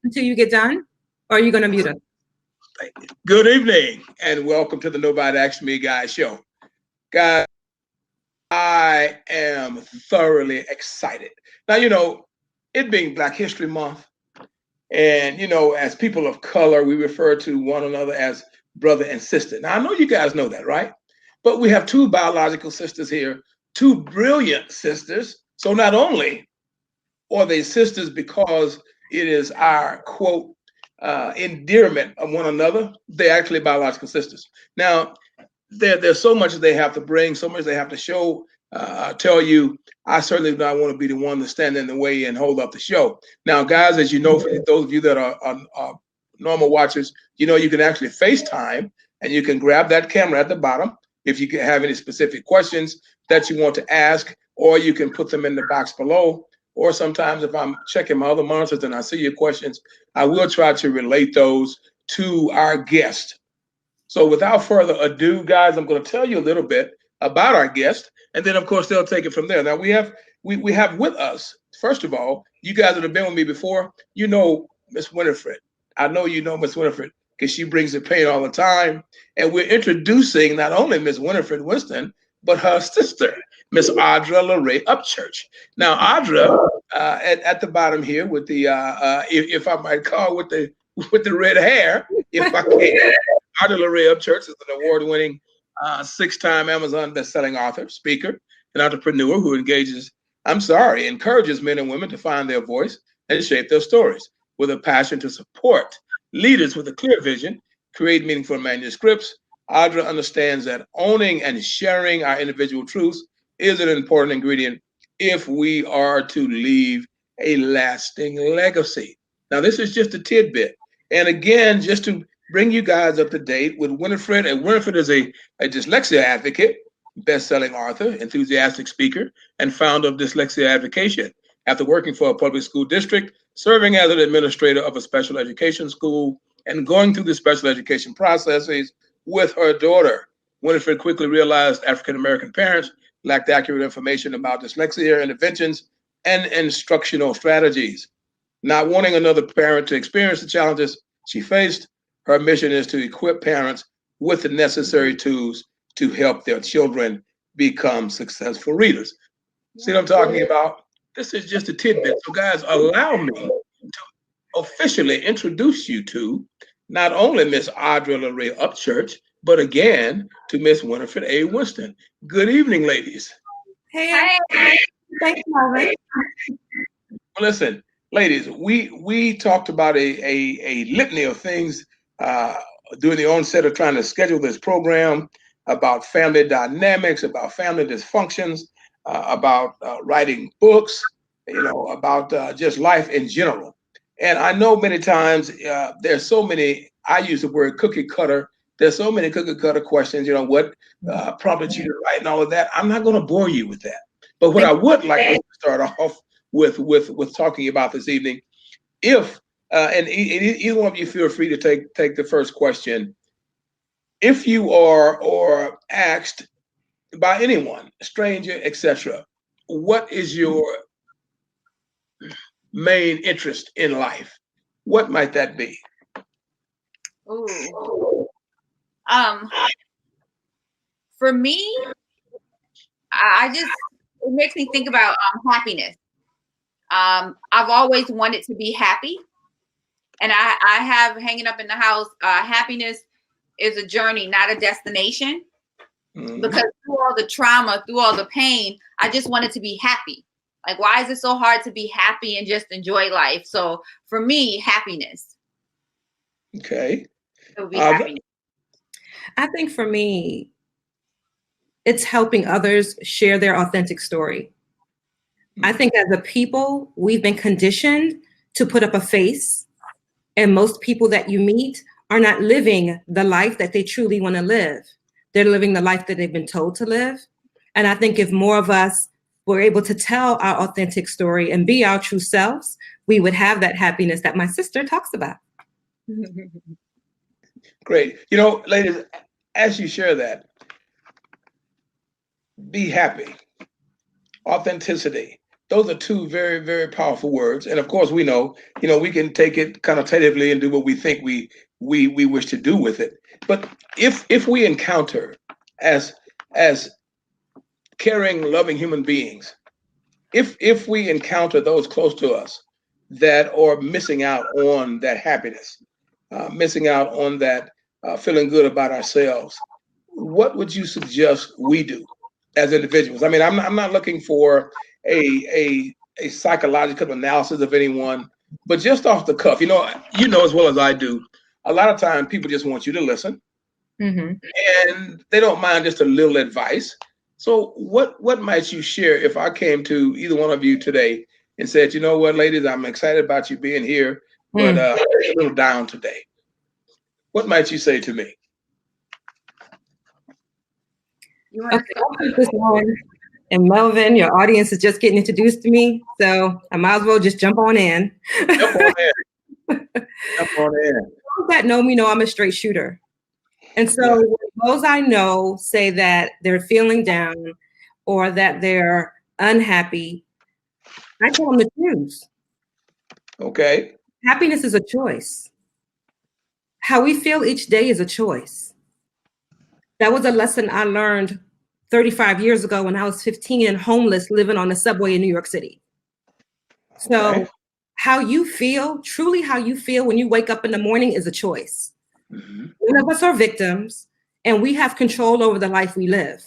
until you get done? Or are you going to mute us? Good evening and welcome to the Nobody Asked Me Guy show. Guys, I am thoroughly excited. Now, it being Black History Month, and, as people of color, we refer to one another as brother and sister. Now, I know you guys know that, right? But we have two biological sisters here, two brilliant sisters. So not only are they sisters because it is our quote endearment of one another, they're actually biological sisters. Now, there's so much they have to bring, so much they have to show. Tell you, I certainly do not want to be the one to stand in the way and hold up the show. Now, guys, as you know, for those of you that are normal watchers, you can actually FaceTime and you can grab that camera at the bottom if you have any specific questions that you want to ask, or you can put them in the box below. Or sometimes if I'm checking my other monitors and I see your questions, I will try to relate those to our guest. So without further ado, guys, I'm going to tell you a little bit about our guest, and then of course they'll take it from there. Now we have with us, first of all, you guys that have been with me before, you know Miss Winifred. I know you know Miss Winifred because she brings the pain all the time. And we're introducing not only Miss Winifred Winston, but her sister, Miss Audra LeRae Upchurch. Now, Audra, at the bottom here with the, if I might call, with the red hair, if I can. Audra LeRae Upchurch is an award-winning six-time Amazon best-selling author, speaker, and entrepreneur who encourages men and women to find their voice and shape their stories with a passion to support leaders with a clear vision, create meaningful manuscripts. Audra understands that owning and sharing our individual truths is an important ingredient if we are to leave a lasting legacy. Now, this is just a tidbit. And again, just to bring you guys up to date with Winifred. And Winifred is a dyslexia advocate, best-selling author, enthusiastic speaker, and founder of Dyslexia Advocation. After working for a public school district, serving as an administrator of a special education school, and going through the special education processes with her daughter, Winifred quickly realized African-American parents lacked accurate information about dyslexia interventions and instructional strategies. Not wanting another parent to experience the challenges she faced, her mission is to equip parents with the necessary tools to help their children become successful readers. See what I'm talking about? This is just a tidbit. So, guys, allow me to officially introduce you to not only Miss Audra LeRae Upchurch, but again to Miss Winifred A. Winston. Good evening, ladies. Hey, thanks, Marvin. Well, listen, ladies, we talked about a litany of things uh, during the onset of trying to schedule this program about family dynamics, about family dysfunctions, about writing books, about just life in general. And I know many times there's so many, I use the word cookie cutter. There's so many cookie cutter questions, what prompted you to write and all of that. I'm not going to bore you with that. But what I would like to start off with talking about this evening, if either one of you feel free to take the first question. If you are or asked by anyone, stranger, etc., what is your main interest in life? What might that be? Ooh. Um, for me, I just it makes me think about happiness. I've always wanted to be happy, and I have hanging up in the house. Happiness is a journey, not a destination. Mhm. Because through all the trauma, through all the pain, I just wanted to be happy. Like, why is it so hard to be happy and just enjoy life? So for me, happiness. Okay. It would be happiness. I think for me, it's helping others share their authentic story. I think as a people, we've been conditioned to put up a face, and most people that you meet are not living the life that they truly want to live. They're living the life that they've been told to live. And I think if more of us were able to tell our authentic story and be our true selves, we would have that happiness that my sister talks about. Great. Ladies, as you share that, be happy, authenticity. Those are two very, very powerful words. And of course, we know, we can take it connotatively and do what we think we wish to do with it. But if we encounter as caring, loving human beings, if we encounter those close to us that are missing out on that happiness, missing out on that feeling good about ourselves, what would you suggest we do as individuals? I mean, I'm not looking for a psychological analysis of anyone, but just off the cuff, as well as I do, a lot of time people just want you to listen, and they don't mind just a little advice. So what might you share if I came to either one of you today and said, you know what, ladies, I'm excited about you being here, but I'm a little down today. What might you say to me? Okay, I'll keep this going. And Melvin, your audience is just getting introduced to me, so I might as well just jump on in. Jump on in. Jump on in. Those that know me know I'm a straight shooter. And so those I know say that they're feeling down or that they're unhappy, I tell them to choose. Okay. Happiness is a choice. How we feel each day is a choice. That was a lesson I learned 35 years ago when I was 15 and homeless living on the subway in New York City. So how you feel, truly how you feel when you wake up in the morning is a choice. None of us are victims, and we have control over the life we live.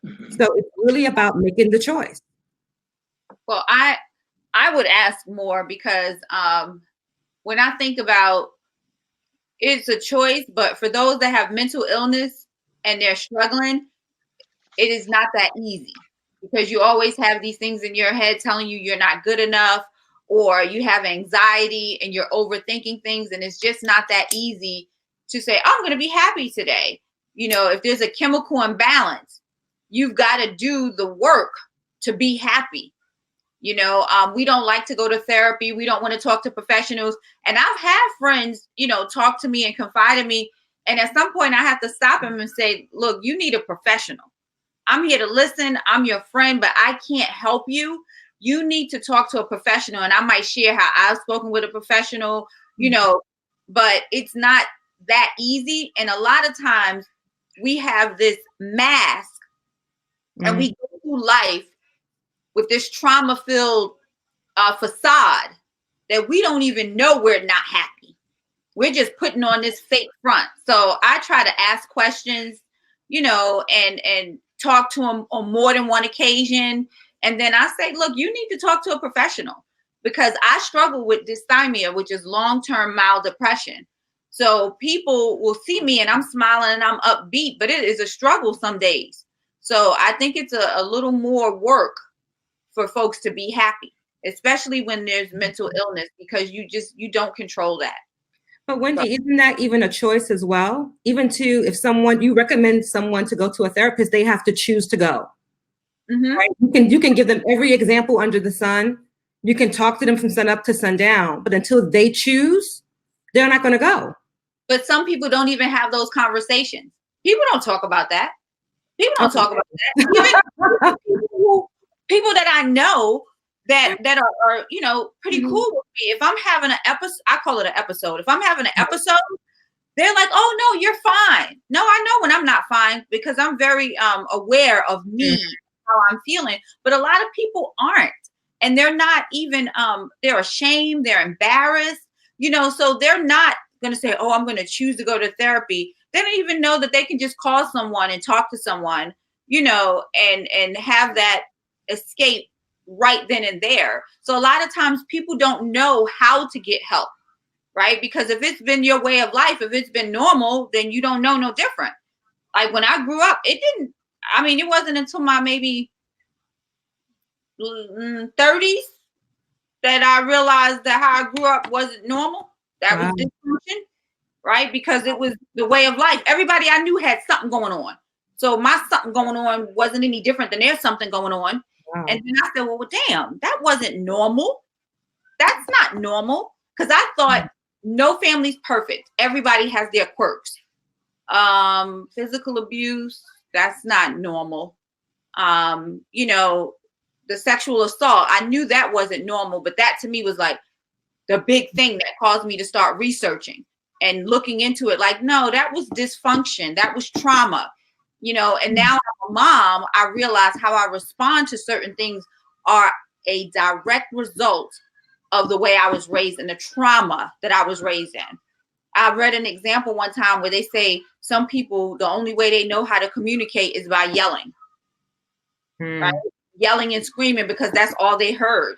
So it's really about making the choice. Well, I would ask more because when I think about it's a choice, but for those that have mental illness and they're struggling, it is not that easy because you always have these things in your head telling you you're not good enough, or you have anxiety and you're overthinking things, and it's just not that easy to say, I'm going to be happy today. If there's a chemical imbalance, you've got to do the work to be happy. We don't like to go to therapy. We don't want to talk to professionals. And I've had friends, talk to me and confide in me. And at some point I have to stop them and say, look, you need a professional. I'm here to listen. I'm your friend, but I can't help you. You need to talk to a professional. And I might share how I've spoken with a professional, but it's not that easy. And a lot of times we have this mask and we go through life with this trauma-filled facade that we don't even know we're not happy. We're just putting on this fake front. So I try to ask questions, and talk to them on more than one occasion. And then I say, look, you need to talk to a professional because I struggle with dysthymia, which is long-term mild depression. So people will see me and I'm smiling and I'm upbeat, but it is a struggle some days. So I think it's a little more work for folks to be happy, especially when there's mental illness, because you don't control that. But Wendy, isn't that even a choice as well? Even if you recommend someone to go to a therapist, they have to choose to go. Right? You can give them every example under the sun. You can talk to them from sun up to sundown, but until they choose, they're not going to go. But some people don't even have those conversations. People don't talk about that. People don't talk about that. Even people that I know that are pretty cool with me. If I'm having an episode, I call it an episode. If I'm having an episode, they're like, "Oh no, you're fine." No, I know when I'm not fine because I'm very aware of me, how I'm feeling. But a lot of people aren't, and they're not even they're ashamed, they're embarrassed, so they're not going to say, "Oh, I'm going to choose to go to therapy." They don't even know that they can just call someone and talk to someone, and have that escape right then and there. So a lot of times people don't know how to get help, right? Because if it's been your way of life, if it's been normal, then you don't know no different. Like when I grew up, it wasn't until my maybe 30s that I realized that how I grew up wasn't normal. That was dysfunction, right? Because it was the way of life. Everybody I knew had something going on. So my something going on wasn't any different than their something going on. Wow. And then I said, well, damn, that wasn't normal. That's not normal. Because I thought no family's perfect. Everybody has their quirks. Physical abuse, that's not normal. the sexual assault, I knew that wasn't normal, but that to me was like the big thing that caused me to start researching and looking into it. Like, no, that was dysfunction. That was trauma, you know, and now I'm a mom, I realize how I respond to certain things are a direct result of the way I was raised and the trauma that I was raised in. I read an example one time where they say some people, the only way they know how to communicate is by yelling, right? Yelling and screaming because that's all they heard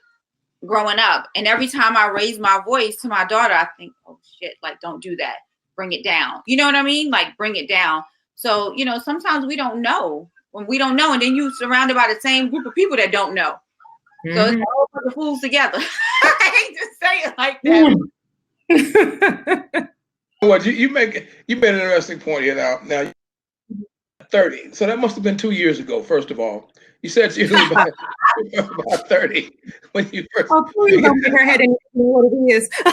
growing up. And every time I raise my voice to my daughter, I think, oh shit, like, don't do that. Bring it down. You know what I mean? Like, bring it down. So, you know, sometimes we don't know when we don't know. And then you surrounded by the same group of people that don't know. So it's all for the fools together. I hate to say it like that. Well, you made an interesting point here now. Now, 30. So that must have been 2 years ago, first of all. You said you was about 30 when you first. Oh, please don't make her head and know what it is. I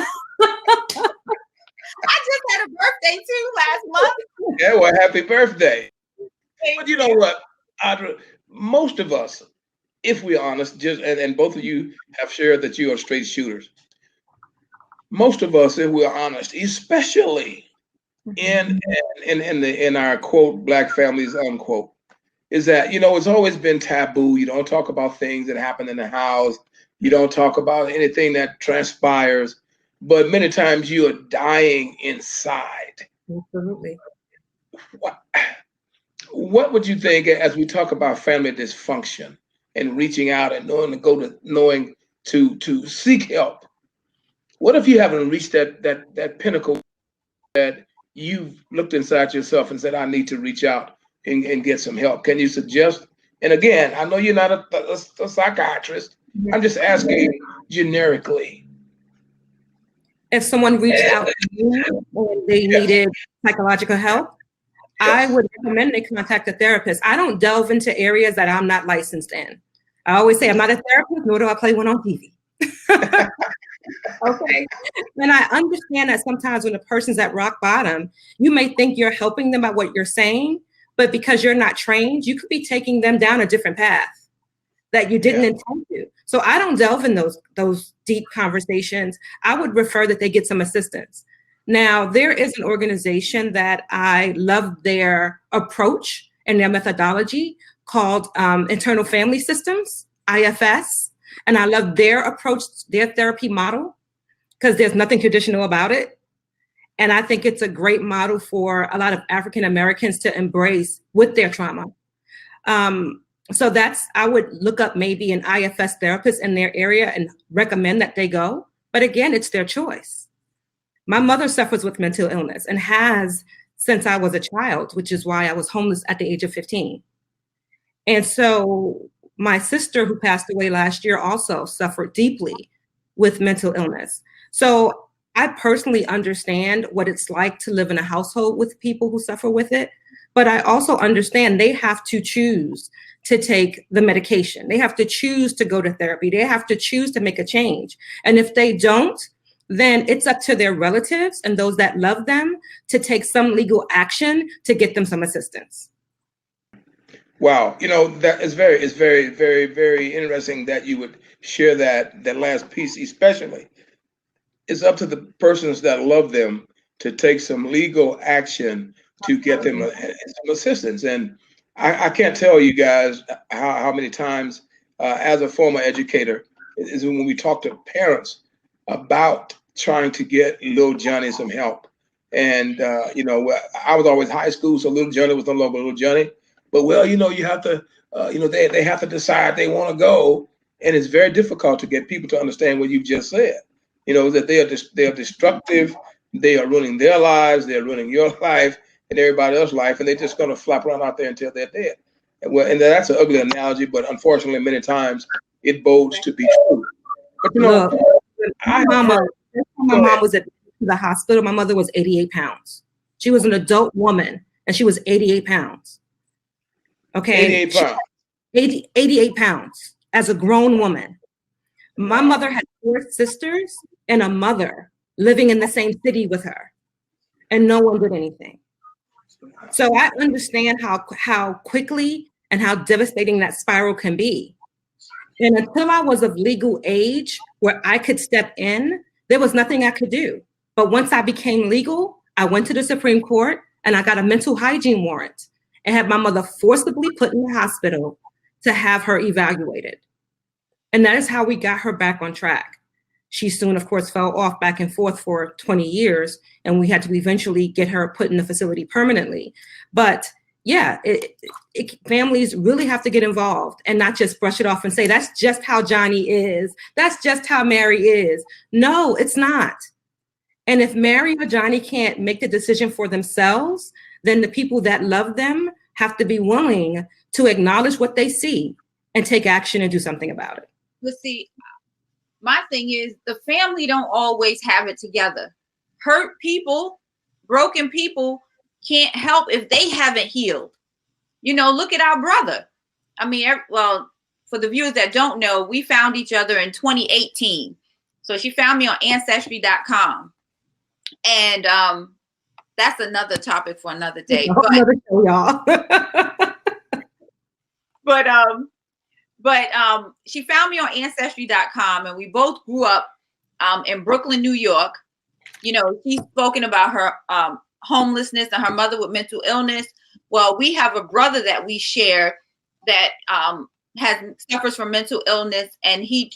just had a birthday too last month. Yeah, well, happy birthday. But you know what, Audra, most of us, if we're honest, just and both of you have shared that you are straight shooters. Most of us, if we're honest, especially in our quote black families unquote, is that, you know, it's always been taboo. You don't talk about things that happen in the house. You don't talk about anything that transpires, but many times you are dying inside. Absolutely. What would you think as we talk about family dysfunction and reaching out and knowing to seek help? What if you haven't reached that pinnacle that you've looked inside yourself and said, I need to reach out and get some help? Can you suggest? And again, I know you're not a psychiatrist. I'm just asking generically. If someone reached out to you and they needed psychological help, I would recommend they contact a therapist. I don't delve into areas that I'm not licensed in. I always say I'm not a therapist, nor do I play one on TV. Okay. And I understand that sometimes when a person's at rock bottom, you may think you're helping them by what you're saying, but because you're not trained, you could be taking them down a different path that you didn't intend to. So I don't delve in those deep conversations. I would refer that they get some assistance. Now, there is an organization that I love their approach and their methodology called Internal Family Systems, IFS. And I love their approach, their therapy model, because there's nothing traditional about it. And I think it's a great model for a lot of African Americans to embrace with their trauma. So I would look up maybe an IFS therapist in their area and recommend that they go. But again, it's their choice. My mother suffers with mental illness and has since I was a child, which is why I was homeless at the age of 15. And so my sister, who passed away last year, also suffered deeply with mental illness. So I personally understand what it's like to live in a household with people who suffer with it. But I also understand they have to choose to take the medication. They have to choose to go to therapy. They have to choose to make a change. And if they don't, then it's up to their relatives and those that love them to take some legal action to get them some assistance. Wow, you know, that is very, very, very interesting that you would share that last piece, especially. It's up to the persons that love them to take some legal action to get them some assistance. And I can't tell you guys how many times, as a former educator, is when we talk to parents about trying to get little Johnny some help. And, you know, I was always high school, so little Johnny was no longer little Johnny. But, well, you know, you have to, you know, they have to decide they want to go. And it's very difficult to get people to understand what you've just said. You know, that they are destructive. They are ruining their lives. They're ruining your life and everybody else's life. And they're just going to flop around out there until they're dead. And that's an ugly analogy, but unfortunately, many times it bodes to be true. But, you know, my mom was at the hospital. My mother was 88 pounds. She was an adult woman and she was 88 pounds. Okay. 88 pounds. 88 pounds as a grown woman. My mother had 4 sisters and a mother living in the same city with her, and no one did anything. So I understand how quickly and how devastating that spiral can be. And until I was of legal age where I could step in, there was nothing I could do. But once I became legal, I went to the Supreme Court and I got a mental hygiene warrant and had my mother forcibly put in the hospital to have her evaluated. And that is how we got her back on track. She soon, of course, fell off back and forth for 20 years, and we had to eventually get her put in the facility permanently. But yeah, families really have to get involved and not just brush it off and say, that's just how Johnny is. That's just how Mary is. No, it's not. And if Mary or Johnny can't make the decision for themselves, then the people that love them have to be willing to acknowledge what they see and take action and do something about it. But see, my thing is the family don't always have it together. Hurt people, broken people can't help if they haven't healed. You know, look at our brother. I mean, well, for the viewers that don't know, we found each other in 2018. So she found me on Ancestry.com. And that's another topic for another day. But she found me on Ancestry.com, and we both grew up in Brooklyn, New York. You know, she's spoken about her homelessness and her mother with mental illness. Well, we have a brother that we share that suffers from mental illness, and he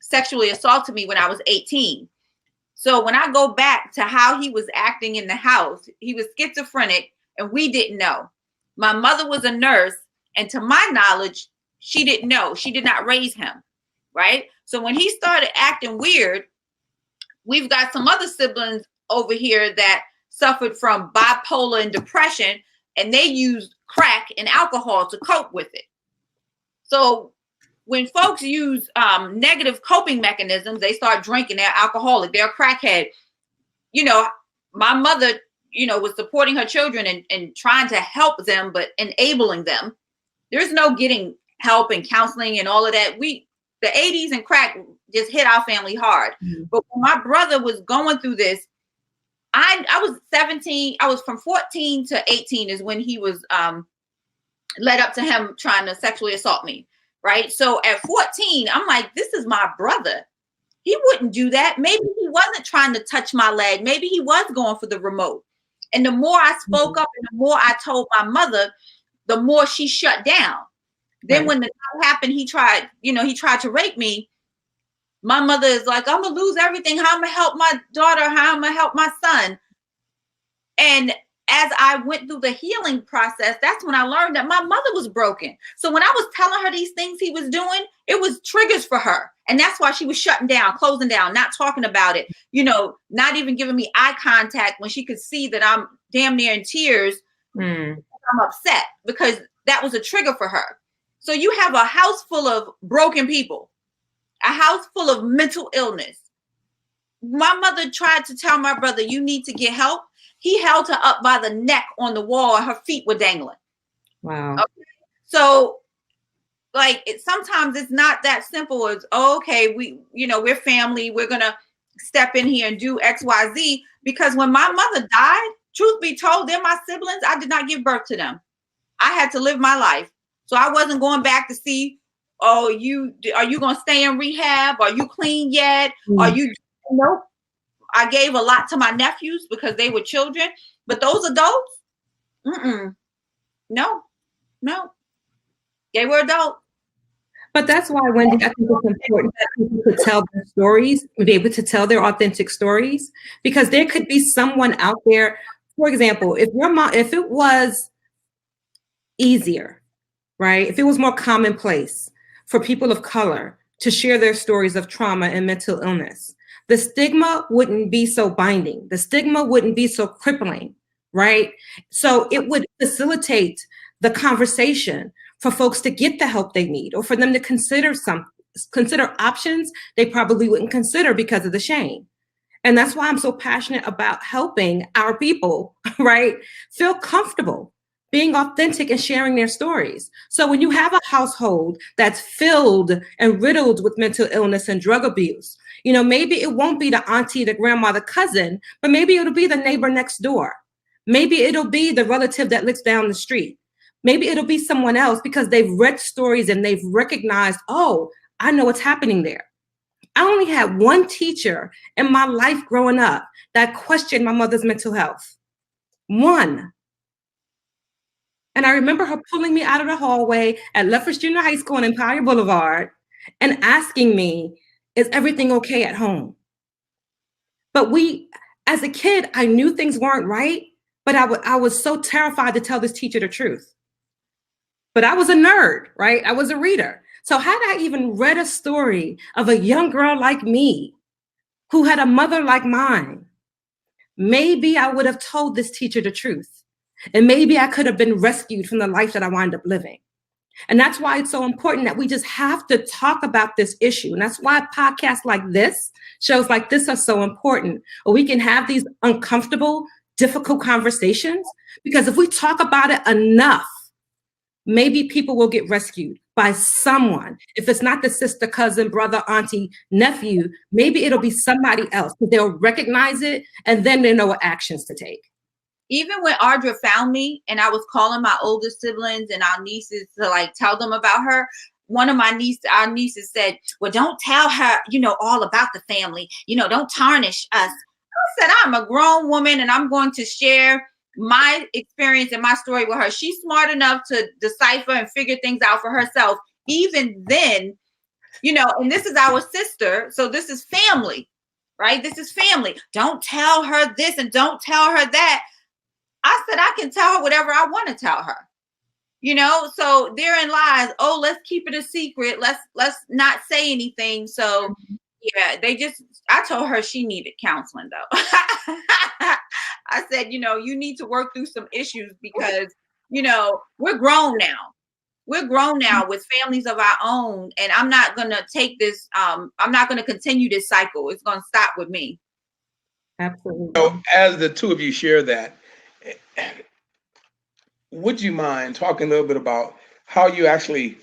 sexually assaulted me when I was 18. So when I go back to how he was acting in the house, he was schizophrenic, and we didn't know. My mother was a nurse, and to my knowledge, she didn't know. She did not raise him, right? So when he started acting weird, we've got some other siblings over here that suffered from bipolar and depression, and they used crack and alcohol to cope with it. So when folks use negative coping mechanisms, they start drinking, they're alcoholic, they're a crackhead. You know, my mother, you know, was supporting her children and trying to help them, but enabling them. There's no getting help and counseling and all of that. The 80s and crack just hit our family hard. Mm-hmm. But when my brother was going through this, I was 17. I was from 14 to 18 is when he was led up to him trying to sexually assault me. Right. So at 14, I'm like, this is my brother. He wouldn't do that. Maybe he wasn't trying to touch my leg. Maybe he was going for the remote. And the more I spoke up and the more I told my mother, the more she shut down. Then when the night happened, he tried to rape me. My mother is like, I'm going to lose everything. How am I going to help my daughter? How am I going to help my son? And as I went through the healing process, that's when I learned that my mother was broken. So when I was telling her these things he was doing, it was triggers for her. And that's why she was shutting down, closing down, not talking about it, you know, not even giving me eye contact when she could see that I'm damn near in tears. I'm upset because that was a trigger for her. So you have a house full of broken people, a house full of mental illness. My mother tried to tell my brother, you need to get help. He held her up by the neck on the wall and her feet were dangling. Wow. Okay? So like sometimes it's not that simple as, oh, okay, we're family. We're going to step in here and do X, Y, Z. Because when my mother died, truth be told, they're my siblings. I did not give birth to them. I had to live my life. So I wasn't going back to see, are you going to stay in rehab? Are you clean yet? Are you, nope. I gave a lot to my nephews because they were children, but those adults, no, they were adults. But that's why, Wendy, I think it's important that people could tell their stories, be able to tell their authentic stories, because there could be someone out there. For example, if it was easier, right? If it was more commonplace for people of color to share their stories of trauma and mental illness, the stigma wouldn't be so binding. The stigma wouldn't be so crippling, right? So it would facilitate the conversation for folks to get the help they need, or for them to consider options they probably wouldn't consider because of the shame. And that's why I'm so passionate about helping our people, right, feel comfortable being authentic and sharing their stories. So when you have a household that's filled and riddled with mental illness and drug abuse, you know, maybe it won't be the auntie, the grandma, the cousin, but maybe it'll be the neighbor next door. Maybe it'll be the relative that lives down the street. Maybe it'll be someone else because they've read stories and they've recognized, oh, I know what's happening there. I only had one teacher in my life growing up that questioned my mother's mental health. One. And I remember her pulling me out of the hallway at Lefferts Junior High School on Empire Boulevard and asking me, is everything okay at home? But as a kid, I knew things weren't right, but I was so terrified to tell this teacher the truth. But I was a nerd, right? I was a reader. So had I even read a story of a young girl like me who had a mother like mine, maybe I would have told this teacher the truth. And maybe I could have been rescued from the life that I wound up living. And that's why it's so important that we just have to talk about this issue. And that's why podcasts like this, shows like this are so important. Or we can have these uncomfortable, difficult conversations, because if we talk about it enough, maybe people will get rescued by someone. If it's not the sister, cousin, brother, auntie, nephew, maybe it'll be somebody else. They'll recognize it and then they know what actions to take. Even when Audra found me and I was calling my older siblings and our nieces to like tell them about her, one of our nieces said, well, don't tell her, all about the family, don't tarnish us. I said, I'm a grown woman and I'm going to share my experience and my story with her. She's smart enough to decipher and figure things out for herself. Even then, and this is our sister. So this is family, right? This is family. Don't tell her this and don't tell her that. I said, I can tell her whatever I want to tell her, so therein lies, oh, let's keep it a secret. Let's not say anything. So yeah, I told her she needed counseling though. I said, you need to work through some issues because, we're grown now. We're grown now with families of our own. And I'm not going to take this. I'm not going to continue this cycle. It's going to stop with me. Absolutely. So as the two of you share that, would you mind talking a little bit about how you actually,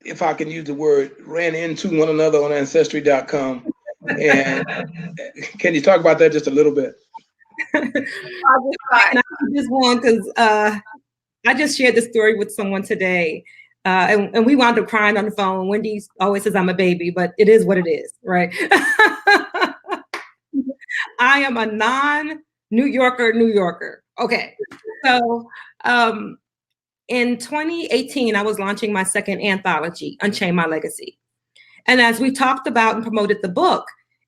if I can use the word, ran into one another on Ancestry.com? And can you talk about that just a little bit? I just want, because I just shared this story with someone today, and we wound up crying on the phone. Wendy always says I'm a baby, but it is what it is, right? I am a non-New Yorker. Okay, so in 2018, I was launching my second anthology, Unchain My Legacy. And as we talked about and promoted the book,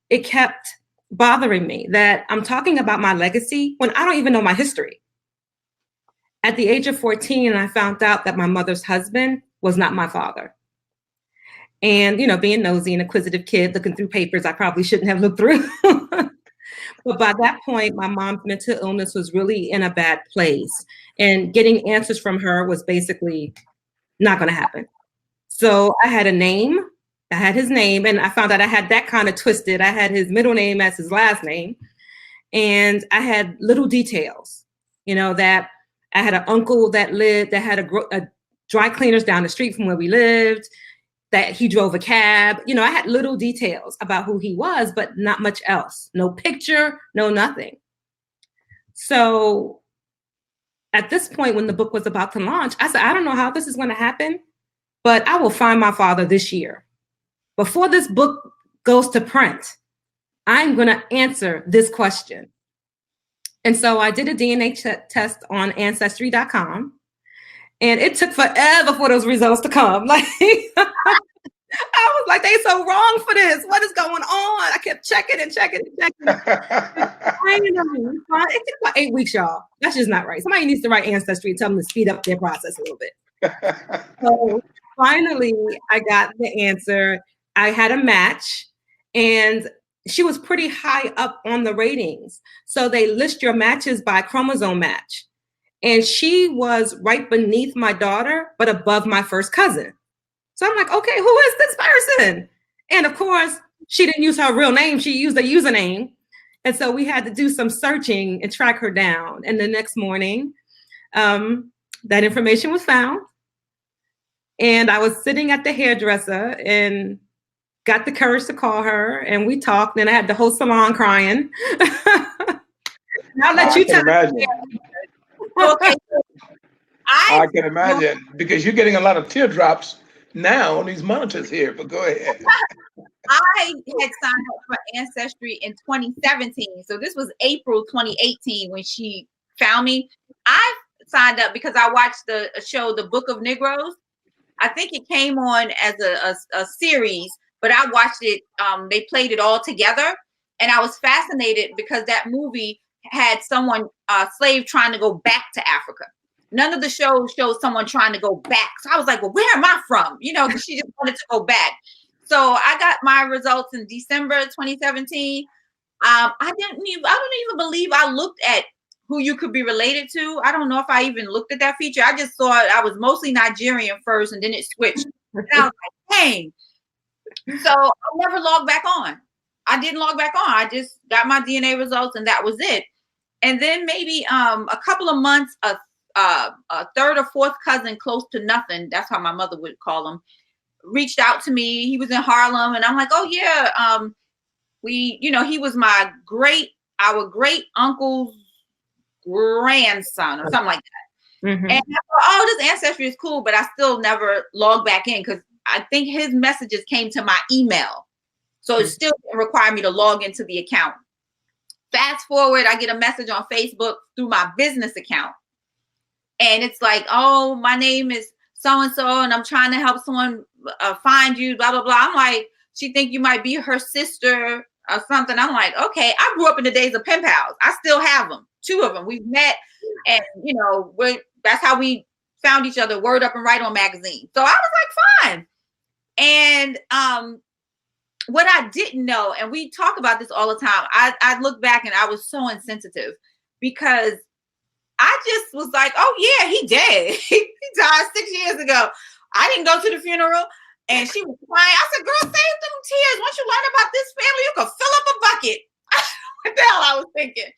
it kept bothering me that I'm talking about my legacy when I don't even know my history. At the age of 14, I found out that my mother's husband was not my father. And, being nosy and inquisitive kid looking through papers I probably shouldn't have looked through. But by that point, my mom's mental illness was really in a bad place. And getting answers from her was basically not going to happen. So I had a name. I had his name, and I found out I had that kind of twisted. I had his middle name as his last name. And I had little details, that I had an uncle that had a dry cleaners down the street from where we lived, that he drove a cab. I had little details about who he was, but not much else. No picture, no nothing. So at this point, when the book was about to launch, I said, I don't know how this is going to happen, but I will find my father this year. Before this book goes to print, I'm going to answer this question. And so I did a DNA test on Ancestry.com. And it took forever for those results to come. Like, I was like, they so wrong for this. What is going on? I kept checking. Finally, it took about 8 weeks, y'all. That's just not right. Somebody needs to write Ancestry and tell them to speed up their process a little bit. So finally, I got the answer. I had a match, and she was pretty high up on the ratings. So they list your matches by chromosome match. And she was right beneath my daughter, but above my first cousin. So I'm like, okay, who is this person? And of course, she didn't use her real name. She used a username. And so we had to do some searching and track her down. And the next morning, that information was found. And I was sitting at the hairdresser and got the courage to call her. And we talked. And I had the whole salon crying. I'll let you tell me. Okay. I I can imagine because you're getting a lot of teardrops now on these monitors here. But go ahead. I had signed up for Ancestry in 2017. So this was April 2018 when she found me. I signed up because I watched the show, The Book of Negroes. I think it came on as a series, but I watched it. They played it all together. And I was fascinated because that movie had someone, slave trying to go back to Africa. None of the shows showed someone trying to go back. So I was like, well, where am I from? You know, because she just wanted to go back. So I got my results in December 2017. I don't even believe I looked at who you could be related to. I don't know if I even looked at that feature. I just saw I was mostly Nigerian first, and then it switched. And I was like, dang. So I never logged back on. I didn't log back on. I just got my DNA results, and that was it. And then maybe a couple of months, a third or fourth cousin, close to nothing. That's how my mother would call him. Reached out to me. He was in Harlem, and I'm like, oh yeah, he was our great uncle's grandson or something like that. Mm-hmm. And I thought, oh, this Ancestry is cool, but I still never logged back in because I think his messages came to my email, so it still didn't require me to log into the account. Fast forward, I get a message on Facebook through my business account, and it's like, oh, my name is so and so, and I'm trying to help someone find you, blah blah blah. I'm like, she think you might be her sister or something. I'm like, okay. I grew up in the days of pen pals. I still have them, 2 of them. We've met, and that's how we found each other. Word Up and Right On magazine. So I was like, fine. And what I didn't know, and we talk about this all the time, I look back and I was so insensitive because I just was like, oh yeah, he dead. He died 6 years ago. I didn't go to the funeral, and she was crying. I said, girl, save them tears. Once you learn about this family, you can fill up a bucket. What the hell I was thinking.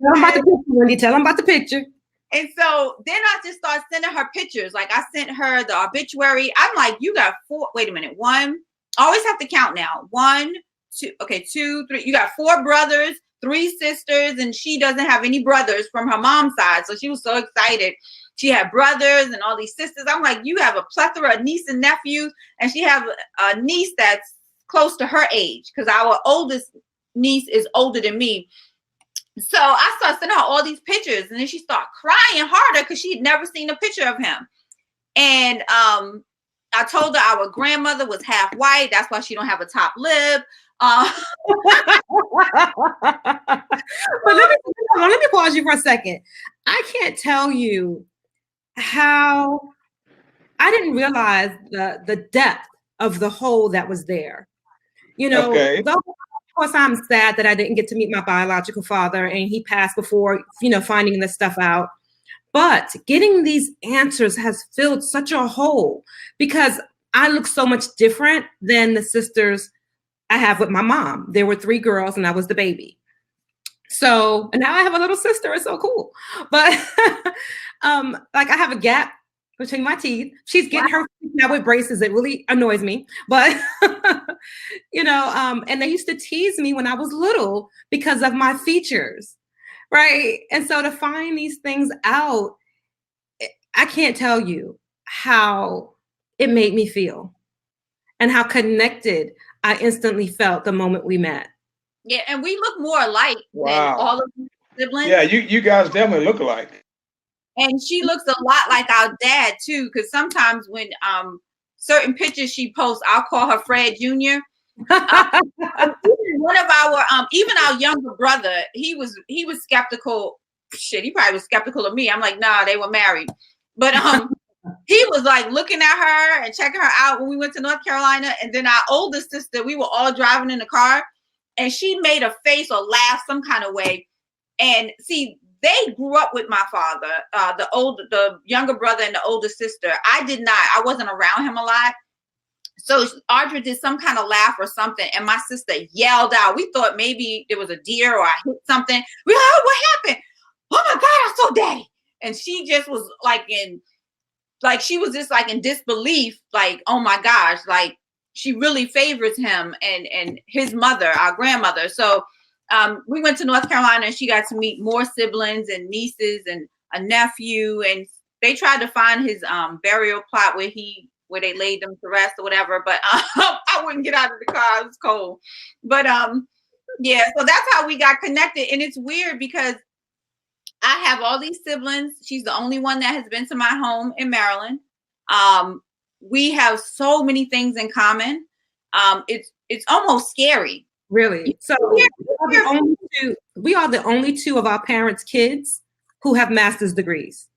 Tell them about the picture, Wendy. Tell them about the picture. And so then I just started sending her pictures. Like I sent her the obituary. I'm like, you got 4. Wait a minute. 1. I always have to count now. 1, 2. Okay, 2, 3. You got 4 brothers, 3 sisters, and she doesn't have any brothers from her mom's side. So she was so excited. She had brothers and all these sisters. I'm like, you have a plethora of nieces and nephews, and she have a niece that's close to her age because our oldest niece is older than me. So I started sending her all these pictures, and then she started crying harder because she had never seen a picture of him. And I told her our grandmother was half white. That's why she don't have a top lip. But let me pause you for a second. I can't tell you how I didn't realize the depth of the hole that was there. Though, of course, I'm sad that I didn't get to meet my biological father, and he passed before, finding this stuff out. But getting these answers has filled such a hole because I look so much different than the sisters I have with my mom. There were 3 girls, and I was the baby. So, and now I have a little sister. It's so cool. But like I have a gap between my teeth. She's getting her now with braces. It really annoys me. But, and they used to tease me when I was little because of my features. Right. And so to find these things out, I can't tell you how it made me feel and how connected I instantly felt the moment we met. Yeah, and we look more alike than all of the siblings. Yeah, you guys definitely look alike. And she looks a lot like our dad too, because sometimes when certain pictures she posts, I'll call her Fred Jr. One of our even our younger brother, he was skeptical. Shit, he probably was skeptical of me. I'm like, nah, they were married. But he was like looking at her and checking her out when we went to North Carolina. And then our oldest sister, we were all driving in the car, and she made a face or laugh some kind of way. And see, they grew up with my father, the younger brother and the older sister. I did not. I wasn't around him a lot. So Audra did some kind of laugh or something, and my sister yelled out. We thought maybe it was a deer or I hit something. We like, oh, what happened? Oh my God, I saw Daddy. And she just was she was just like in disbelief, like, oh my gosh, like she really favors him and his mother, our grandmother. So we went to North Carolina, and she got to meet more siblings and nieces and a nephew. And they tried to find his burial plot where they laid them to rest or whatever, but I wouldn't get out of the car. It was cold. But yeah, so that's how we got connected. And it's weird because I have all these siblings. She's the only one that has been to my home in Maryland. We have so many things in common. It's almost scary. Really? So we are the only two of our parents' kids who have master's degrees.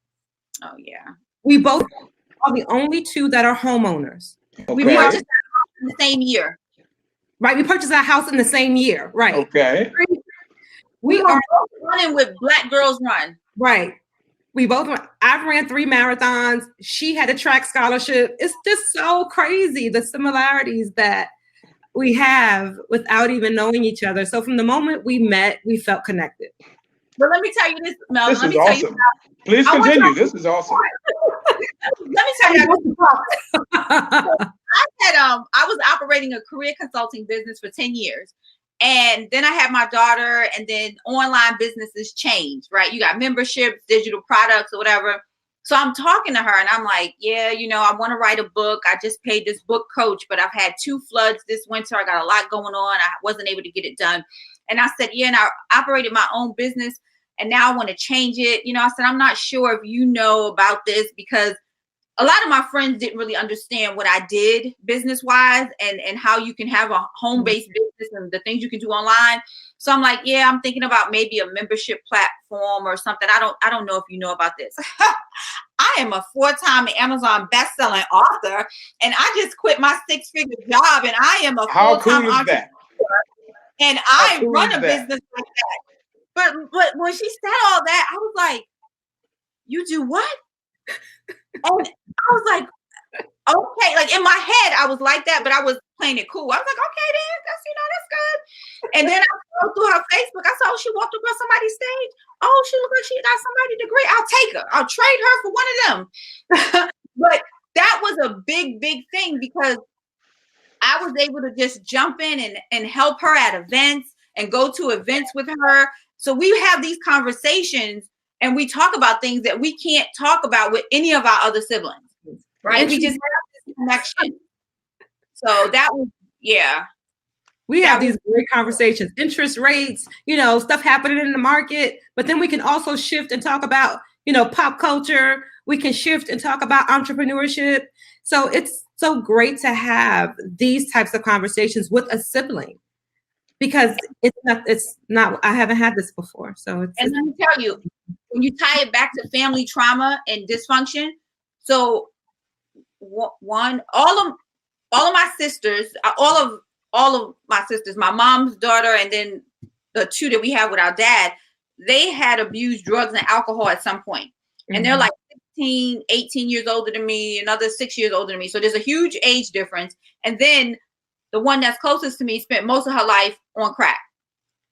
Oh yeah. We both are the only two that are homeowners. Okay. We purchased our house in the same year. Right. We purchased our house in the same year. Right. Okay. We are both running with Black Girls Run. Right. We both went. I ran 3 marathons. She had a track scholarship. It's just so crazy, the similarities that we have without even knowing each other. So from the moment we met, we felt connected. But let me tell you this, Mel. This let is me awesome. tell you. Please continue. This is awesome. Let me tell you. I was operating a career consulting business for 10 years. And then I had my daughter, and then online businesses changed, right? You got memberships, digital products, or whatever. So I'm talking to her and I'm like, yeah, I want to write a book. I just paid this book coach, but I've had 2 floods this winter. I got a lot going on. I wasn't able to get it done. And I said, yeah, and I operated my own business and now I want to change it. I said, I'm not sure if you know about this, because a lot of my friends didn't really understand what I did business-wise and how you can have a home-based business and the things you can do online. So I'm like, yeah, I'm thinking about maybe a membership platform or something. I don't know if you know about this. I am a 4-time Amazon best-selling author, and I just quit my 6-figure job, and I am a full-time entrepreneur. And I run a business like that. But when she said all that, I was like, you do what? And I was like, okay, like in my head, I was like that, but I was playing it cool. I was like, okay, then that's good. And then I scrolled through her Facebook. I saw she walked across somebody's stage. Oh, she looked like she got somebody's degree. I'll take her. I'll trade her for one of them. But that was a big, big thing because I was able to just jump in and help her at events and go to events with her. So we have these conversations and we talk about things that we can't talk about with any of our other siblings, right? We just have this connection. So that was, yeah. We have these great conversations, interest rates, stuff happening in the market, but then we can also shift and talk about, pop culture. We can shift and talk about entrepreneurship. So it's so great to have these types of conversations with a sibling. Because it's not, I haven't had this before. So and let me tell you, when you tie it back to family trauma and dysfunction, so all of my sisters, all of my sisters, my mom's daughter, and then the 2 that we have with our dad, they had abused drugs and alcohol at some point. Mm-hmm. And they're like 16, 18 years older than me, another 6 years older than me. So there's a huge age difference. And then the one that's closest to me spent most of her life on crack.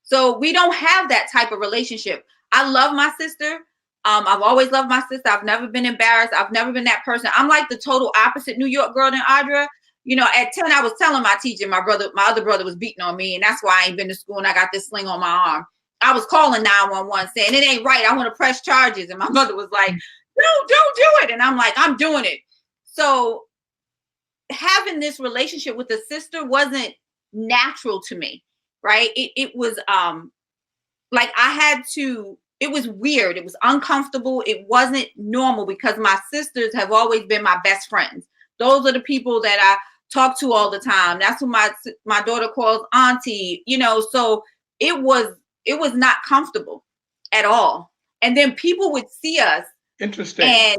So we don't have that type of relationship. I love my sister. I've always loved my sister. I've never been embarrassed. I've never been that person. I'm like the total opposite New York girl than Audra. At 10, I was telling my teacher, my other brother was beating on me. And that's why I ain't been to school and I got this sling on my arm. I was calling 911 saying, it ain't right. I want to press charges. And my mother was like, no, don't do it. And I'm like, I'm doing it. So having this relationship with a sister wasn't natural to me, right? It was like it was weird. It was uncomfortable. It wasn't normal because my sisters have always been my best friends. Those are the people that I talk to all the time. That's who my daughter calls auntie, so it was not comfortable at all. And then people would see us. Interesting. And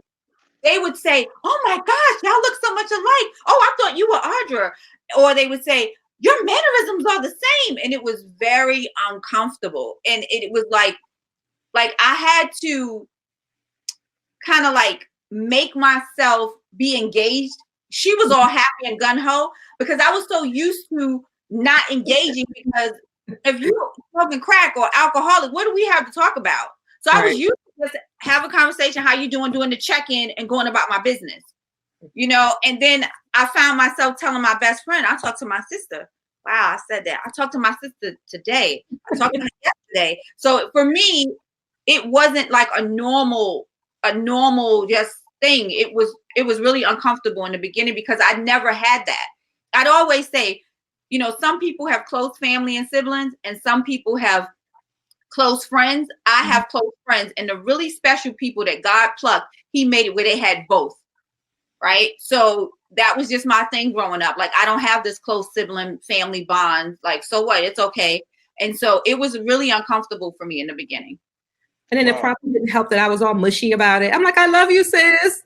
they would say, oh my gosh, y'all look so much alike. Oh, I thought you were Audra. Or they would say, your mannerisms are the same. And it was very uncomfortable. And it was like I had to kind of like make myself be engaged. She was all happy and gung-ho because I was so used to not engaging, because if you're smoking crack or alcoholic, what do we have to talk about? So I was used to just have a conversation, how you doing the check-in and going about my business, and then I found myself telling my best friend, I talked to my sister. Wow, I said that. I talked to my sister today. I talked to her yesterday. So for me, it wasn't like a normal, just thing. It was really uncomfortable in the beginning because I never had that. I'd always say, you know, some people have close family and siblings, and some people have close friends. I have close friends, and the really special people that God plucked, he made it where they had both. Right. So that was just my thing growing up. Like, I don't have this close sibling family bond. Like, so what? It's okay. And so it was really uncomfortable for me in the beginning. And then it probably didn't help that I was all mushy about it. I'm like, I love you, sis.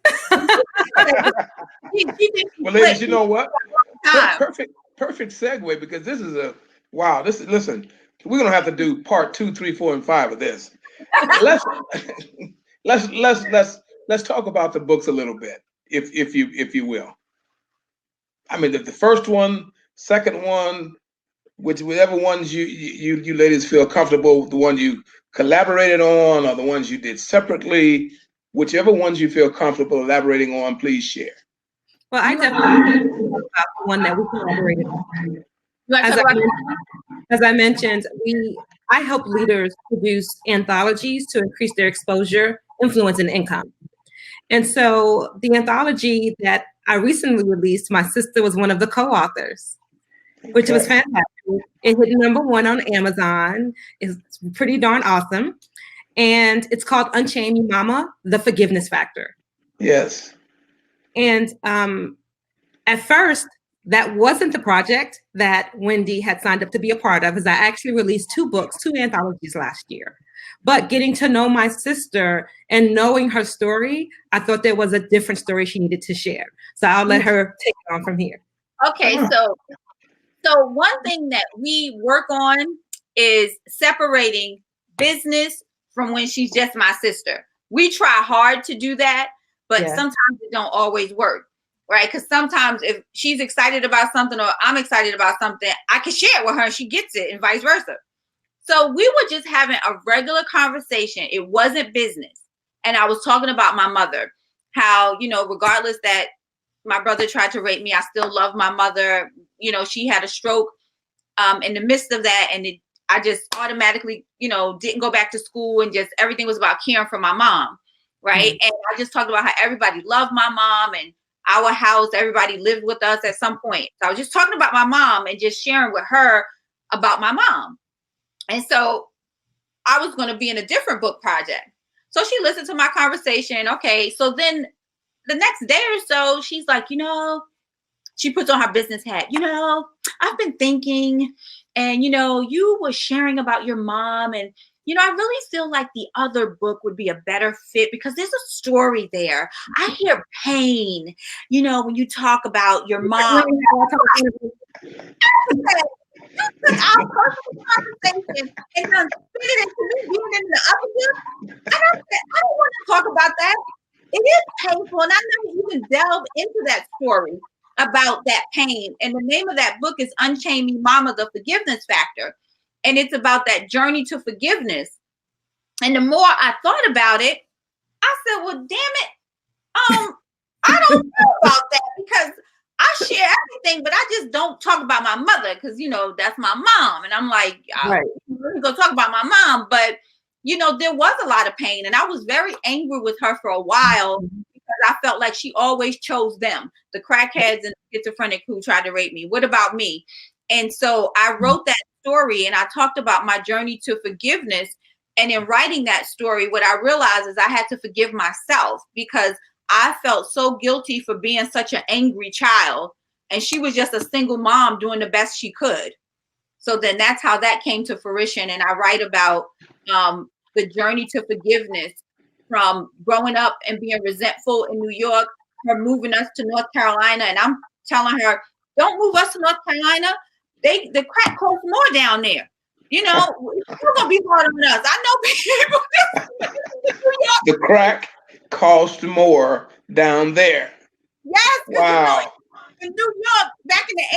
Well, ladies, you know what? Perfect segue, because this is listen, we're gonna have to do part 2, 3, 4, and 5 of this. Let's talk about the books a little bit, if you will. I mean, the first one, second one, whichever ones you ladies feel comfortable, the one you collaborated on or the ones you did separately, whichever ones you feel comfortable elaborating on, please share. Well, I definitely about the one that we collaborated on. As I mentioned, I help leaders produce anthologies to increase their exposure, influence, and income. And so the anthology that I recently released, my sister was one of the co-authors, which was fantastic. It hit #1 on Amazon. It's pretty darn awesome. And it's called Unchain Me Mama, The Forgiveness Factor. Yes. And at first, that wasn't the project that Wendy had signed up to be a part of, as I actually released 2 anthologies last year. But getting to know my sister and knowing her story, I thought there was a different story she needed to share. So I'll let her take it on from here. Okay, so one thing that we work on is separating business from when she's just my sister. We try hard to do that, but sometimes it don't always work, right? Because sometimes if she's excited about something or I'm excited about something, I can share it with her and she gets it, and vice versa. So we were just having a regular conversation. It wasn't business. And I was talking about my mother, how, you know, regardless that my brother tried to rape me, I still love my mother. You know, she had a stroke in the midst of that. And I just automatically, you know, didn't go back to school, and just everything was about caring for my mom. Right. Mm-hmm. And I just talked about how everybody loved my mom, and our house, everybody lived with us at some point. So I was just talking about my mom and just sharing with her about my mom. And so I was going to be in a different book project. So she listened to my conversation. Okay. So then the next day or so, she's like, you know, she puts on her business hat. You know, I've been thinking, and, you know, you were sharing about your mom, and, you know, I really feel like the other book would be a better fit because there's a story there. I hear pain, you know, when you talk about your mom. You took our personal conversation and spit it into me being in the upper book. I don't want to talk about that. It is painful, and I never even delved into that story about that pain. And the name of that book is Unchain Me Mama, The Forgiveness Factor. And it's about that journey to forgiveness. And the more I thought about it, I said, well, damn it. I don't know about that, because I share everything, but I just don't talk about my mother because, you know, that's my mom. And I'm like, I'm going to talk about my mom. But, you know, there was a lot of pain, and I was very angry with her for a while because I felt like she always chose them, the crackheads and schizophrenic who tried to rape me. What about me? And so I wrote that story, and I talked about my journey to forgiveness. And in writing that story, what I realized is I had to forgive myself, because I felt so guilty for being such an angry child, and she was just a single mom doing the best she could. So then that's how that came to fruition. And I write about the journey to forgiveness, from growing up and being resentful in New York, her moving us to North Carolina. And I'm telling her, don't move us to North Carolina. The crack costs more down there. You know, it's still going to be hard on us. I know people. The crack cost more down there. Yes. Wow. You know, in New York, back in the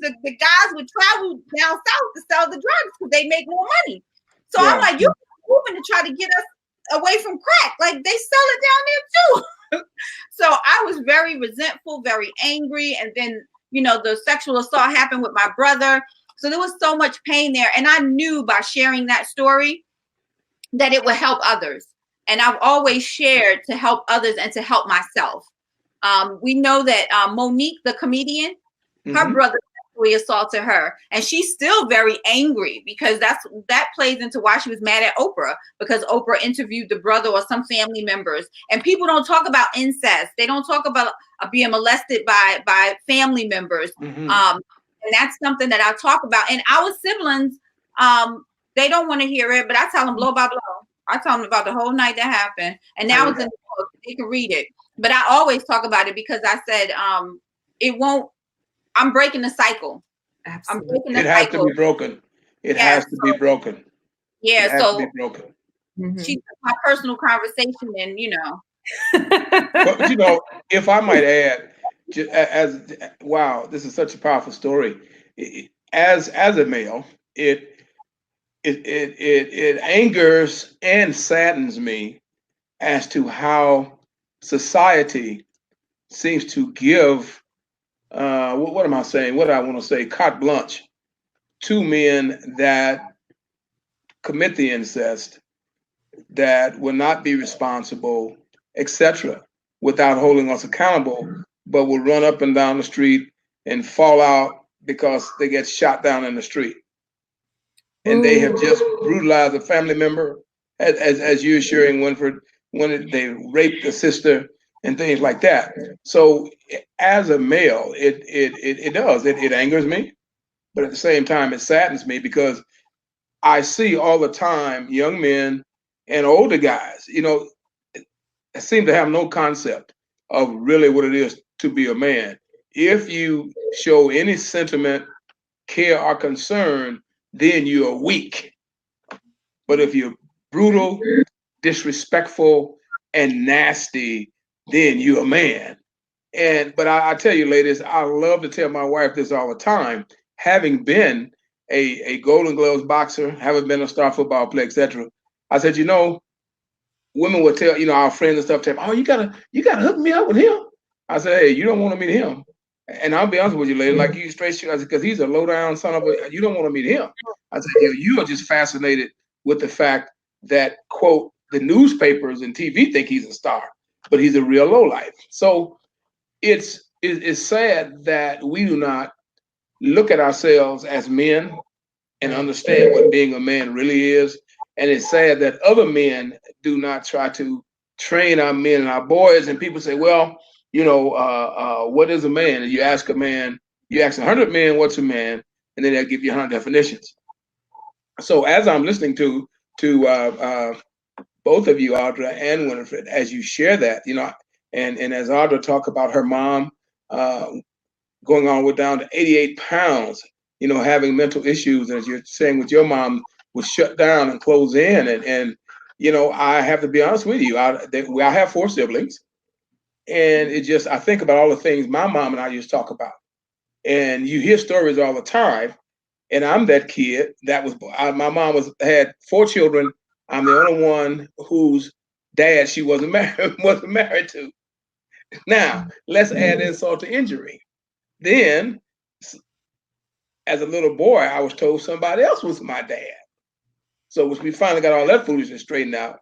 80s, the guys would travel down south to sell the drugs because they make more money. So I'm like, you're moving to try to get us away from crack. Like, they sell it down there too. So I was very resentful, very angry. And then, you know, the sexual assault happened with my brother. So there was so much pain there. And I knew by sharing that story that it would help others. and I've always shared to help others and to help myself. We know that Monique, the comedian, her brother sexually assaulted her, and she's still very angry because that plays into why she was mad at Oprah, because Oprah interviewed the brother or some family members, and people don't talk about incest. They don't talk about being molested by family members. And that's something that I talk about. And our siblings, they don't want to hear it, but I tell them blow by blow. I tell them about the whole night that happened, and now it's in the book. They can read it. But I always talk about it because I said it won't. I'm breaking the cycle. Absolutely. I'm breaking the It has cycle. to be broken. It has to be broken. Yeah, it has so to be broken. she took my personal conversation, and But you know, if I might add, as wow, this is such a powerful story. As a male, it angers and saddens me as to how society seems to give what am I saying? What do I want to say? Carte blanche to men that commit the incest, that will not be responsible, etc., without holding us accountable, but will run up and down the street and fall out because they get shot down in the street. And they have just brutalized a family member, as you're sharing, Winfred, when they raped the sister and things like that. So as a male, it does. It angers me, but at the same time, it saddens me because I see all the time young men and older guys, seem to have no concept of really what it is to be a man. If you show any sentiment, care, or concern, then you are weak. But if you're brutal, disrespectful, and nasty, then you're a man. But I tell you, ladies, I love to tell my wife this all the time. Having been a Golden Gloves boxer, having been a star football player, etc., I said, women would tell, our friends and stuff, tell me, oh, you gotta hook me up with him. I said, hey, you don't want to meet him. And I'll be honest with you, lady, like you straight shoot, I said, because he's a low down son of a, you don't want to meet him. I said, you are just fascinated with the fact that, quote, the newspapers and TV think he's a star, but he's a real lowlife. So it's sad that we do not look at ourselves as men and understand what being a man really is. And it's sad that other men do not try to train our men and our boys. And people say, well, what is a man? And you ask a man, you ask 100 men, what's a man? And then they'll give you 100 definitions. So as I'm listening to both of you, Audra and Winifred, as you share that, and as Audra talked about her mom going on with down to 88 pounds, having mental issues, and as you're saying with your mom was shut down and closed in, and I have to be honest with you, I have 4 siblings, and I think about all the things my mom and I used to talk about, and you hear stories all the time, and I'm that kid that was my mom had 4 children. I'm the only one whose dad she wasn't married to. Now let's add insult to injury. Then, as a little boy, I was told somebody else was my dad. So we finally got all that foolishness straightened out.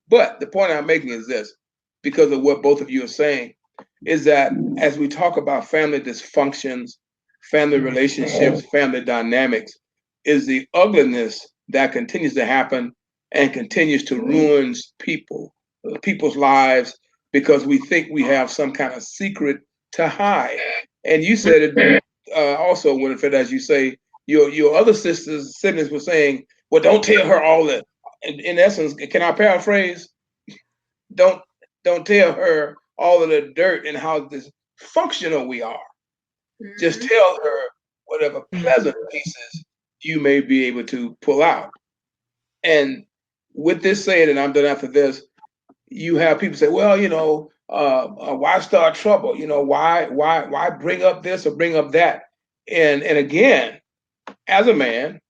But the point I'm making is this, because of what both of you are saying, is that as we talk about family dysfunctions, family relationships, family dynamics, is the ugliness that continues to happen and continues to ruin people's lives, because we think we have some kind of secret to hide. And you said it also, Winifred, as you say, your other siblings were saying, well, don't tell her all that. In essence, can I paraphrase? Don't tell her all of the dirt and how dysfunctional we are. Just tell her whatever pleasant pieces you may be able to pull out. And with this saying, and I'm done after this, you have people say, well, why start trouble? Why bring up this or bring up that? And again, as a man,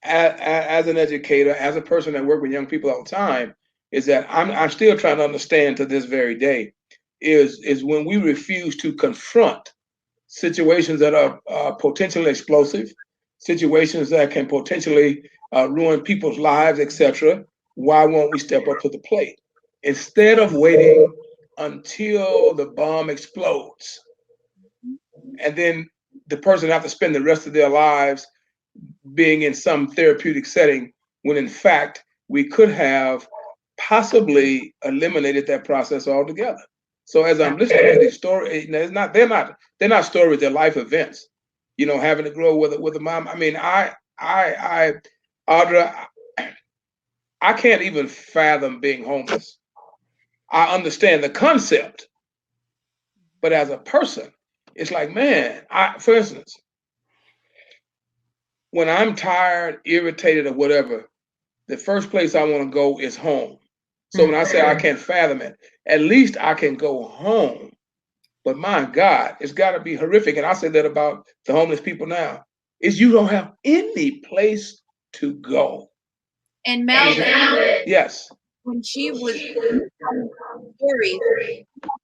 as an educator, as a person that works with young people all the time, is that I'm still trying to understand to this very day is when we refuse to confront situations that are potentially explosive, situations that can potentially ruin people's lives, etc. Why won't we step up to the plate? instead of waiting until the bomb explodes, and then the person have to spend the rest of their lives being in some therapeutic setting, when in fact we could have possibly eliminated that process altogether. So as I'm listening to these stories, they're not stories, they're life events. You know, having to grow with a mom. I mean, Audra, I can't even fathom being homeless. I understand the concept, but as a person, it's like, man, for instance, when I'm tired, irritated, or whatever, the first place I want to go is home. So when I say I can't fathom it, at least I can go home. But my God, it's got to be horrific. And I say that about the homeless people now, is you don't have any place to go. And Melvin, yes, when she was stories,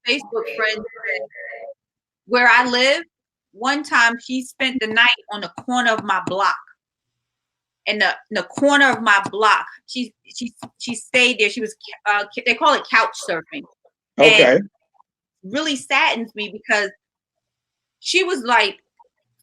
Facebook friends, where I live, one time she spent the night on the corner of my block. In the corner of my block, she stayed there. She was they call it couch surfing. Okay. And really saddens me because she was like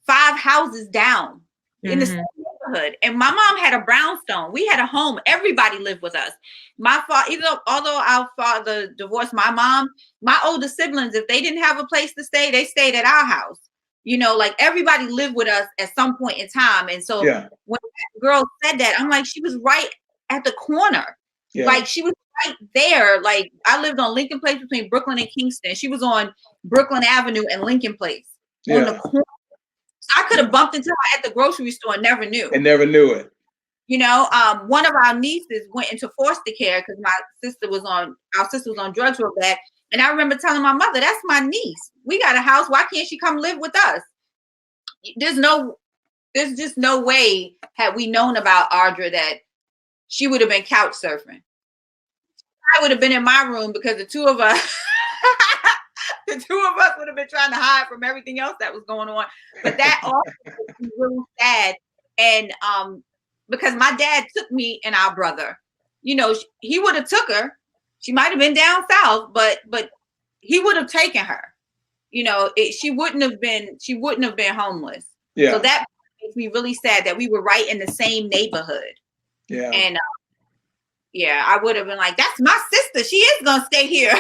5 houses down in the same neighborhood, and my mom had a brownstone. We had a home. Everybody lived with us. My father, although our father divorced my mom, my older siblings, if they didn't have a place to stay, they stayed at our house. You know, like everybody lived with us at some point in time. And so when that girl said that, I'm like, she was right at the corner. Yeah. Like she was right there. Like I lived on Lincoln Place between Brooklyn and Kingston. She was on Brooklyn Avenue and Lincoln Place on the corner. So I could have bumped into her at the grocery store and never knew. And never knew it. You know, one of our nieces went into foster care because our sister was on drugs real bad. And I remember telling my mother, that's my niece. We got a house. Why can't she come live with us? There's just no way, had we known about Audra, that she would have been couch surfing. I would have been in my room because the two of us would have been trying to hide from everything else that was going on. But that also was really sad. And because my dad took me and our brother, you know, he would have took her. She might have been down south, but he would have taken her. You know, she wouldn't have been homeless. Yeah. So that makes me really sad that we were right in the same neighborhood. Yeah. And I would have been like, that's my sister. She is gonna stay here.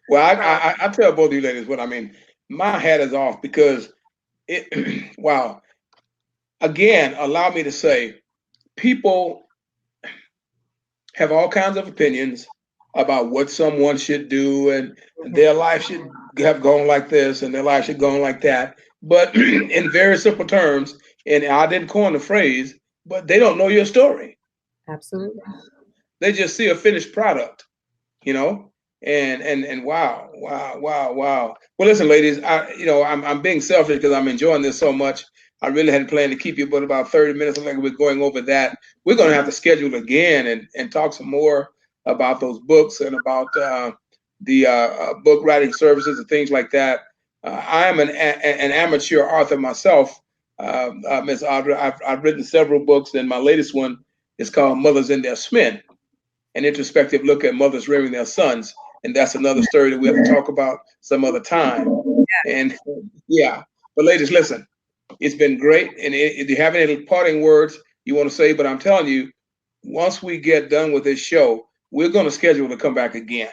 Well, I tell both of you ladies what I mean. My hat is off because wow. Again, allow me to say, people have all kinds of opinions about what someone should do, and their life should have gone like this, and their life should go on like that. But in very simple terms, and I didn't coin the phrase, but they don't know your story. Absolutely. They just see a finished product, you know, and wow. Well, listen, ladies, I'm being selfish because I'm enjoying this so much. I really hadn't planned to keep you but about 30 minutes. Like we're going over that. We're going to have to schedule again and talk some more about those books and about the book writing services and things like that. I am an amateur author myself, Ms. Audra. I've written several books, and my latest one is called Mothers and Their Smen, an introspective look at mothers rearing their sons. And that's another story that we have to talk about some other time. And but ladies, listen. It's been great. And if you have any parting words you want to say, but I'm telling you, once we get done with this show, we're going to schedule to come back again.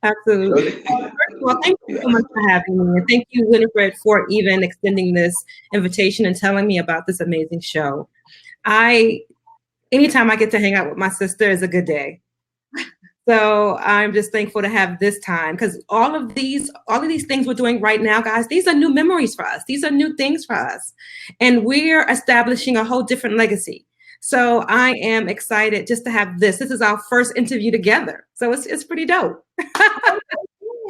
Absolutely. Well, thank you so much for having me. And thank you, Winifred, for even extending this invitation and telling me about this amazing show. Anytime I get to hang out with my sister is a good day. So I'm just thankful to have this time, because all of these things we're doing right now, guys, these are new memories for us. These are new things for us. And we're establishing a whole different legacy. So I am excited just to have this. This is our first interview together. So it's pretty dope. It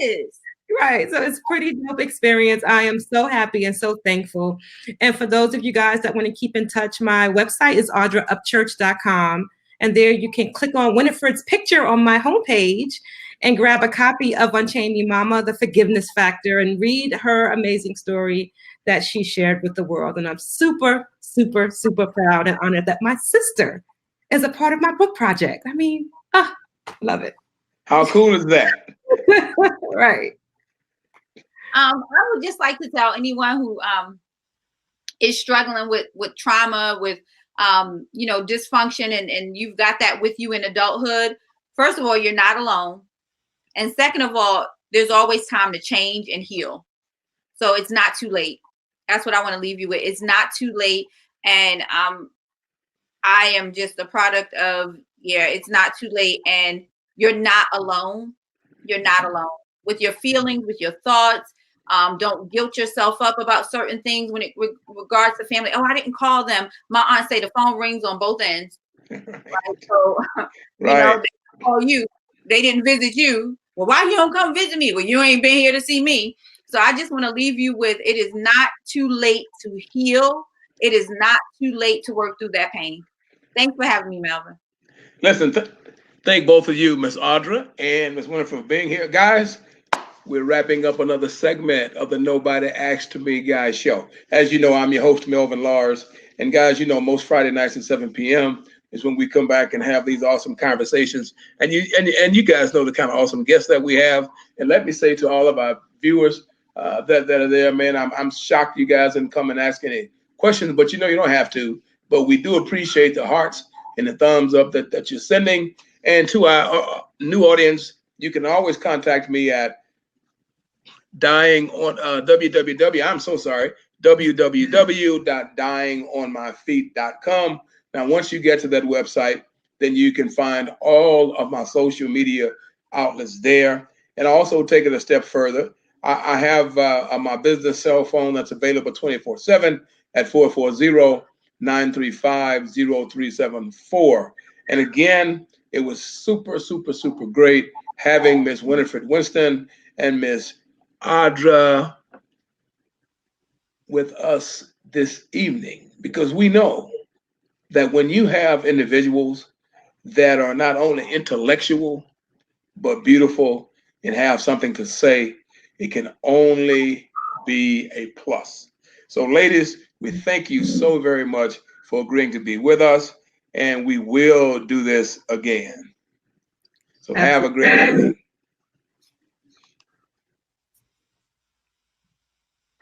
is. Right. So it's pretty dope experience. I am so happy and so thankful. And for those of you guys that want to keep in touch, my website is audraupchurch.com. And there you can click on Winifred's picture on my homepage and grab a copy of Unchain Me Mama, The Forgiveness Factor, and read her amazing story that she shared with the world. And I'm super, super, super proud and honored that my sister is a part of my book project. I mean, Ah, love it. How cool is that? Right. I would just like to tell anyone who is struggling with trauma, with dysfunction, and you've got that with you in adulthood. First of all, you're not alone. And second of all, there's always time to change and heal. So it's not too late. That's what I want to leave you with. It's not too late. And I am just a product of, it's not too late. And you're not alone. You're not alone with your feelings, with your thoughts. Don't guilt yourself up about certain things when it regards to family. Oh, I didn't call them. My aunt say the phone rings on both ends. Right? So, Right. they call you. They didn't visit you. Well, why you don't come visit me? Well, you ain't been here to see me. So I just want to leave you with, it is not too late to heal. It is not too late to work through that pain. Thanks for having me, Melvin. Listen, thank both of you, Miss Audra and Miss Winter, for being here. Guys, we're wrapping up another segment of the Nobody Asked to Me Guys show. As you know, I'm your host, Melvin Lars. And guys, most Friday nights at 7 p.m. is when we come back and have these awesome conversations. And you guys know the kind of awesome guests that we have. And let me say to all of our viewers that are there, man, I'm shocked you guys didn't come and ask any questions, but you don't have to. But we do appreciate the hearts and the thumbs up that you're sending. And to our new audience, you can always contact me at www.dyingonmyfeet.com. Now, once you get to that website, then you can find all of my social media outlets there. And also take it a step further. I have my business cell phone that's available 24/7 at 440-935-0374. And again, it was super, super, super great having Miss Winifred Winston and Miss Audra with us this evening, because we know that when you have individuals that are not only intellectual but beautiful and have something to say, it can only be a plus. So ladies, we thank you so very much for agreeing to be with us, and we will do this again. So have a great evening.